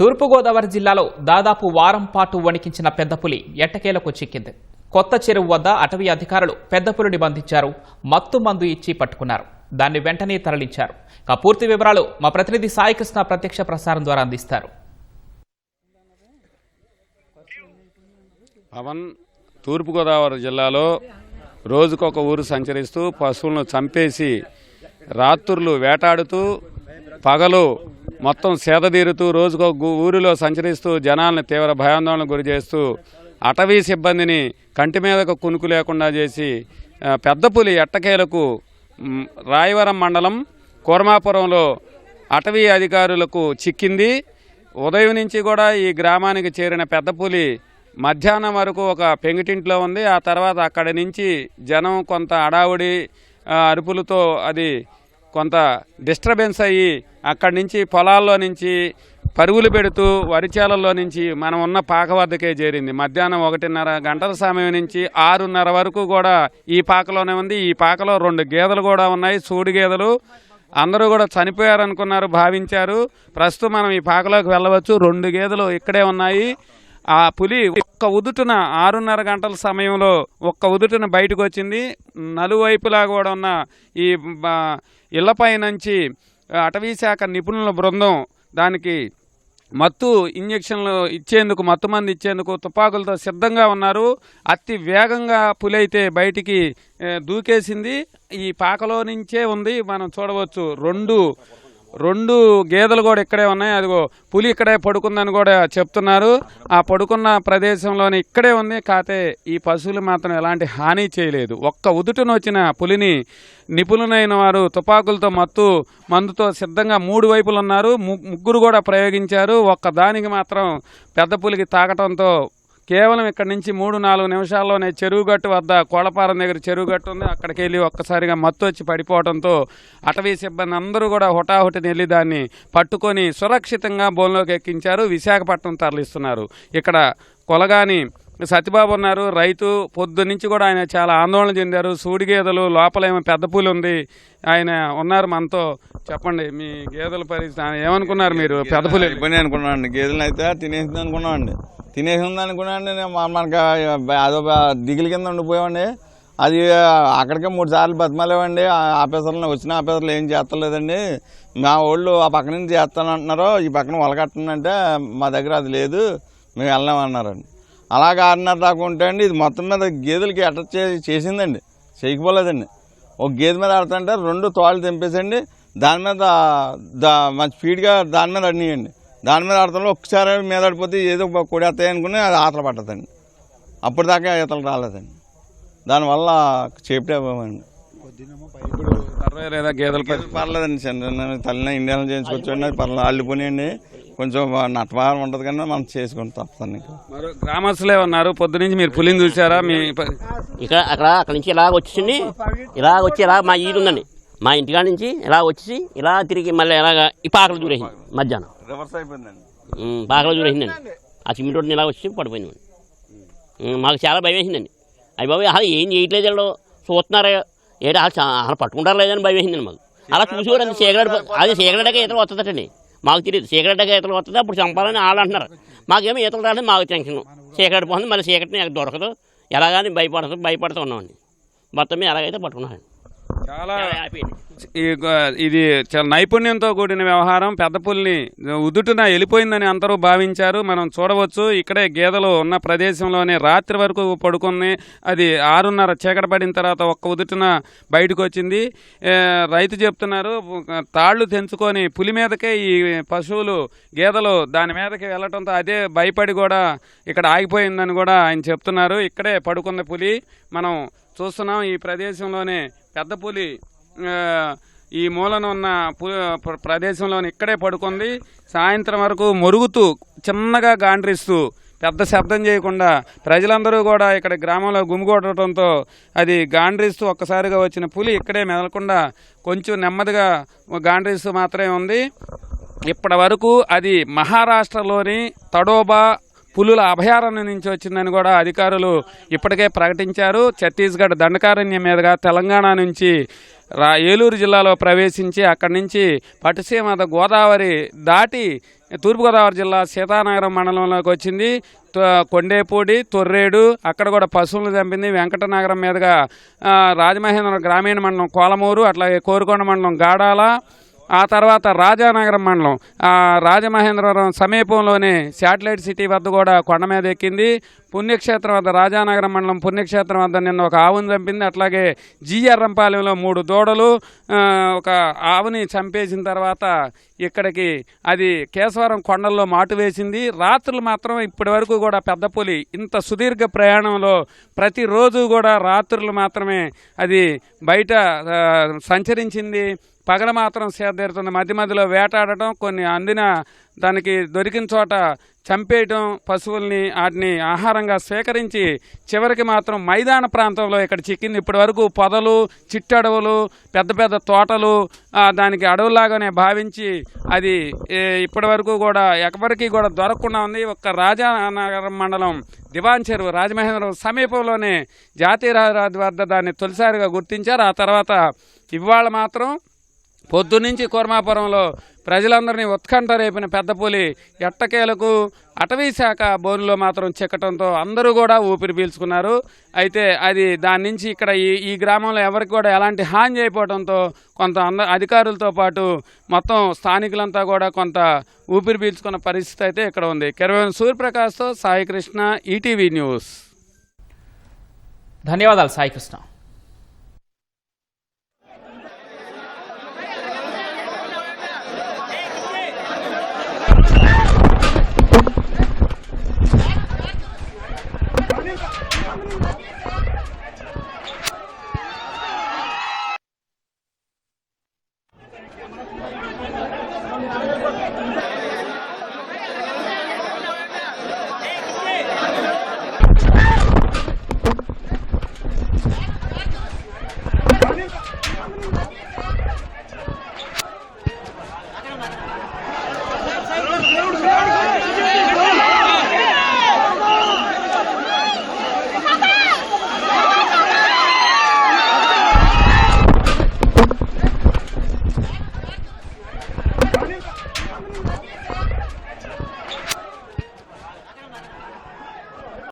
తూర్పుగోదావరి జిల్లాలో దాదాపు వారం పాటు వణికించిన పెద్దపులి ఎట్టకేలకు చిక్కింది. కొత్త చెరువు వద్ద అటవీ అధికారులు పెద్దపులిని బంధించారు. మత్తు మందు ఇచ్చి పట్టుకున్నారు. దాన్ని వెంటనే తరలించారు. పూర్తి వివరాలు మా ప్రతినిధి సాయికృష్ణ ప్రత్యక్ష ప్రసారం ద్వారా అందిస్తారు. పవన్ తూర్పుగోదావరి జిల్లాలో రోజుకొక ఊరు సంచరిస్తూ పశువులను చంపేసి రాత్రులు వేటాడుతూ పగలు మొత్తం సేదతీరుతూ రోజుకొక ఊరిలో సంచరిస్తూ జనాలను తీవ్ర భయాందోళనకు గురి చేస్తూ అటవీ సిబ్బందిని కంటి మీదకు కునుకు లేకుండా చేసి పెద్దపులి ఎట్టకేలకు రాయవరం మండలం కోరమాపురంలో అటవీ అధికారులకు చిక్కింది. ఉదయం నుంచి కూడా ఈ గ్రామానికి చేరిన పెద్దపులి మధ్యాహ్నం వరకు ఒక పెంగిటింట్లో ఉంది. ఆ తర్వాత అక్కడి నుంచి జనం కొంత అడావుడి అరుపులతో అది కొంత డిస్టర్బెన్స్ అయ్యి అక్కడి నుంచి పొలాల్లో నుంచి పరుగులు పెడుతూ వరిచేలల్లో నుంచి మనం ఉన్న పాక వద్దకే చేరింది. మధ్యాహ్నం 1:30 గంటల సమయం నుంచి 6:30 వరకు కూడా ఈ పాకలోనే ఉంది. ఈ పాకలో 2 గేదెలు కూడా ఉన్నాయి, సూడి గేదెలు. అందరూ కూడా చనిపోయారనుకున్నారు, భావించారు. ప్రస్తుతం మనం ఈ పాకలోకి వెళ్ళవచ్చు. 2 గేదెలు ఇక్కడే ఉన్నాయి. ఆ పులి ఒక్క ఉదుటున 6:30 గంటల సమయంలో ఒక్క ఉదుటున బయటకు వచ్చింది. నలువైపులా కూడా ఉన్న ఈ ఇళ్లపై నుంచి అటవీ శాఖ నిపుణుల బృందం దానికి మత్తు ఇంజక్షన్లు ఇచ్చేందుకు, మత్తు మంది ఇచ్చేందుకు తుపాకులతో సిద్ధంగా ఉన్నారు. అతి వేగంగా పులి అయితే బయటికి దూకేసింది. ఈ పాకలో నుంచే ఉంది, మనం చూడవచ్చు. రెండు గేదెలు కూడా ఇక్కడే ఉన్నాయి. అదిగో పులి ఇక్కడే పడుకుందని కూడా చెప్తున్నారు. ఆ పడుకున్న ప్రదేశంలోనే ఇక్కడే ఉంది. కాతే ఈ పశువులు మాత్రం ఎలాంటి హాని చేయలేదు. ఒక్క ఉదుటున వచ్చిన పులిని నిపుణులైన వారు తుపాకులతో మత్తు మందుతో సిద్ధంగా 3 వైపులు ఉన్నారు. ముగ్గురు కూడా ప్రయోగించారు. ఒక్కదానికి మాత్రం పెద్ద పులికి తాకటంతో కేవలం ఇక్కడ నుంచి 3-4 నిమిషాల్లోనే చెరువుగట్టు వద్ద కోళ్లపారం దగ్గర చెరువుగట్టు ఉంది. అక్కడికి వెళ్ళి ఒక్కసారిగా మత్తు వచ్చి పడిపోవడంతో అటవీ సిబ్బంది అందరూ కూడా హుటాహుటిని వెళ్ళి దాన్ని పట్టుకొని సురక్షితంగా బోన్లోకి ఎక్కించారు. విశాఖపట్నం తరలిస్తున్నారు. ఇక్కడ కొలగాని సత్యబాబు ఉన్నారు, రైతు. పొద్దు నుంచి కూడా ఆయన చాలా ఆందోళన చెందారు. సూడి గేదెలు లోపలేమో పెద్ద పూలు ఉంది. ఆయన ఉన్నారు మనతో. చెప్పండి, మీ గేదెల పరిస్థితి ఏమనుకున్నారు మీరు? పెద్ద పూలు ఇబ్బంది అనుకున్నాను. గేదెలను అయితే తినేసింది అనుకున్నామండి. తినేసింది అనుకున్నాండి. మనకి అదో దిగులు కింద ఉండిపోయామండి. అది అక్కడికే 3 సార్లు బతిమాలేవండి. ఆఫీసర్లు వచ్చిన ఆఫీసర్లు ఏం చేస్తలేదండి. మా వాళ్ళు ఆ పక్క నుంచి చేస్తానంటున్నారు, ఈ పక్కన వలకట్టనంటే మా దగ్గర అది లేదు, మేము వెళ్ళామన్నారండి. అలాగే 6:30 దాకా ఉంటే అండి ఇది మొత్తం మీద గేదెలకి అటాచ్ చేసిందండి, చేయకపోలేదండి. ఒక గేదె మీద ఆడుతుంటే 2 తోళ్ళు తెంపేసండి. దాని మీద మంచి స్పీడ్గా దాని మీద అడినాయండి. దాని మీద ఆడుతుంటే ఒక్కసారి మీద ఆడిపోతే ఏదో కొడేస్తాయి అనుకుని అది ఆతలు పట్టదండి. అప్పుడు దాకా ఈతలు రాలేదండి. దానివల్ల చేపట్టేమండి. ఇప్పుడు పర్వాలేదా గేదెలు? పర్లేదండి. తల్లిన ఇండియాలో చేయించుకొచ్చండి, పర్లేదు అల్లిపోయినాయండి. కొంచెం నట్టభారం ఉంటుంది కానీ మనం చేసుకుని తప్పదు. మరి గ్రామస్తులే ఉన్నారు. పొద్దు నుంచి మీరు పులిని చూసారా? మీ అక్కడ నుంచి ఇలా వచ్చి ఇలా మా ఈడు ఉందండి, మా ఇంటికాడ నుంచి ఇలా వచ్చి ఇలా తిరిగి మళ్ళీ ఇలాగ ఈ పాకలు దూరేసింది. మధ్యాహ్నం రివర్స్ అయిపోయిందండి, పాకలు దూరేసిందండి. ఆ సిమెంట్ రోడ్ని ఇలా వచ్చి పడిపోయింది. మాకు చాలా భయం వేసిందండి. అయ్యి బాబు అసలు ఏం చేయట్లేదు, వీళ్ళు చూస్తున్నారా ఏంటి, అసలు పట్టుకుంటారు లేదని భయం వేసిందండి మాకు. అలా చూసి కూడా అది సీకరెట్గా ఈతలు వస్తుందటండి. మాకు తెలియదు సీకరెట్గా ఈతలు వస్తుంది, అప్పుడు చంపాలని వాళ్ళు అంటున్నారు. మాకేమో ఈతలు రాలేదు, మాకు టెన్షన్. సీకరెట్ పోతుంది, మళ్ళీ సీకరెట్ని దొరకదు, ఎలాగాని భయపడుతూ ఉన్నామండి. మొత్తం మీద ఎలాగైతే పట్టుకున్నామండి. చాలా ఇది చాలా నైపుణ్యంతో కూడిన వ్యవహారం. పెద్ద పులిని ఉదుటున వెళ్ళిపోయిందని అందరూ భావించారు. మనం చూడవచ్చు, ఇక్కడే గేదెలు ఉన్న ప్రదేశంలోనే రాత్రి వరకు పడుకుని అది 6:30 చీకటి పడిన తర్వాత ఒక్క ఉదుటున బయటకు వచ్చింది. రైతు చెప్తున్నారు, తాళ్లు తెంచుకొని పులి మీదకే ఈ పశువులు గేదెలు దాని మీదకి వెళ్ళటంతో అదే భయపడి కూడా ఇక్కడ ఆగిపోయిందని కూడా ఆయన చెప్తున్నారు. ఇక్కడే పడుకున్న పులి మనం చూస్తున్నాం. ఈ ప్రదేశంలోనే పెద్ద పులి ఈ మూలన ఉన్న ప్రదేశంలోనే ఇక్కడే పడుకుంది. సాయంత్రం వరకు మొరుగుతూ చిన్నగా గాండ్రిస్తూ పెద్ద శబ్దం చేయకుండా ప్రజలందరూ కూడా ఇక్కడ గ్రామంలో గుమిగూడటంతో అది గాండ్రిస్తూ ఒక్కసారిగా వచ్చిన పులి ఇక్కడే మెదలకుండా కొంచెం నెమ్మదిగా గాండ్రిస్తూ మాత్రమే ఉంది. ఇప్పటి వరకు అది మహారాష్ట్రలోని తడోబా పులుల అభయారణ్యం నుంచి వచ్చిందని కూడా అధికారులు ఇప్పటికే ప్రకటించారు. ఛత్తీస్గఢ్ దండకారణ్యం మీదుగా తెలంగాణ నుంచి ఏలూరు జిల్లాలో ప్రవేశించి అక్కడి నుంచి పట్టుసీమ గోదావరి దాటి తూర్పుగోదావరి జిల్లా సీతానగరం మండలంలోకి వచ్చింది. కొండేపూడి, తొర్రేడు అక్కడ కూడా పశువులను చంపింది. వెంకటనగరం మీదుగా రాజమహేంద్రవరం గ్రామీణ మండలం కోలమూరు, అట్లాగే కోరుకొండ మండలం గాడాల, ఆ తర్వాత రాజానగరం మండలం రాజమహేంద్రవరం సమీపంలోనే శాటిలైట్ సిటీ వద్ద కూడా కొండ మీద ఎక్కింది. పుణ్యక్షేత్రం వద్ద రాజానగరం మండలం పుణ్యక్షేత్రం వద్ద నిన్న ఒక ఆవుని చంపింది. అట్లాగే జీఎర్రంపాలెంలో 3 దూడలు ఒక ఆవుని చంపేసిన తర్వాత ఇక్కడికి అది కేశవరం కొండల్లో మాటు వేసింది. రాత్రులు మాత్రం ఇప్పటి వరకు కూడా పెద్ద పులి ఇంత సుదీర్ఘ ప్రయాణంలో ప్రతిరోజు కూడా రాత్రులు మాత్రమే అది బయట సంచరించింది. పగల మాత్రం సేదతీరుతుంది. మధ్య మధ్యలో వేటాడటం, కొన్ని అందిన దానికి దొరికిన చోట చంపేయటం, పశువుల్ని వాటిని ఆహారంగా స్వీకరించి చివరికి మాత్రం మైదాన ప్రాంతంలో ఇక్కడ చిక్కింది. ఇప్పటి వరకు పొదలు, చిట్టడవులు, పెద్ద పెద్ద తోటలు దానికి అడవులాగానే భావించి అది ఇప్పటి వరకు కూడా ఎవరికి కూడా దొరకకుండా ఉంది. ఒక్క రాజానగరం మండలం దివాన్ చెరువు రాజమహేంద్రవరం సమీపంలోనే జాతీయ రహదారి వద్ద దాన్ని తొలిసారిగా గుర్తించారు. ఆ తర్వాత ఇవాళ మాత్రం పొద్దునుంచి కూర్మాపురంలో ప్రజలందరినీ ఉత్కంఠ రేపిన పెద్ద పులి ఎట్టకేలకు అటవీ శాఖ బోనులో మాత్రం చిక్కటంతో అందరూ కూడా ఊపిరి పీల్చుకున్నారు. అయితే అది దాని నుంచి ఇక్కడ ఈ గ్రామంలో ఎవరికి కూడా ఎలాంటి హాని చేయకపోవడంతో కొంత అధికారులతో పాటు మొత్తం స్థానికులంతా కూడా కొంత ఊపిరి పీల్చుకున్న పరిస్థితి అయితే ఇక్కడ ఉంది. కెరవేన్ సూర్యప్రకాష్తో సాయి కృష్ణ, ఈటీవీ న్యూస్. ధన్యవాదాలు సాయి కృష్ణ.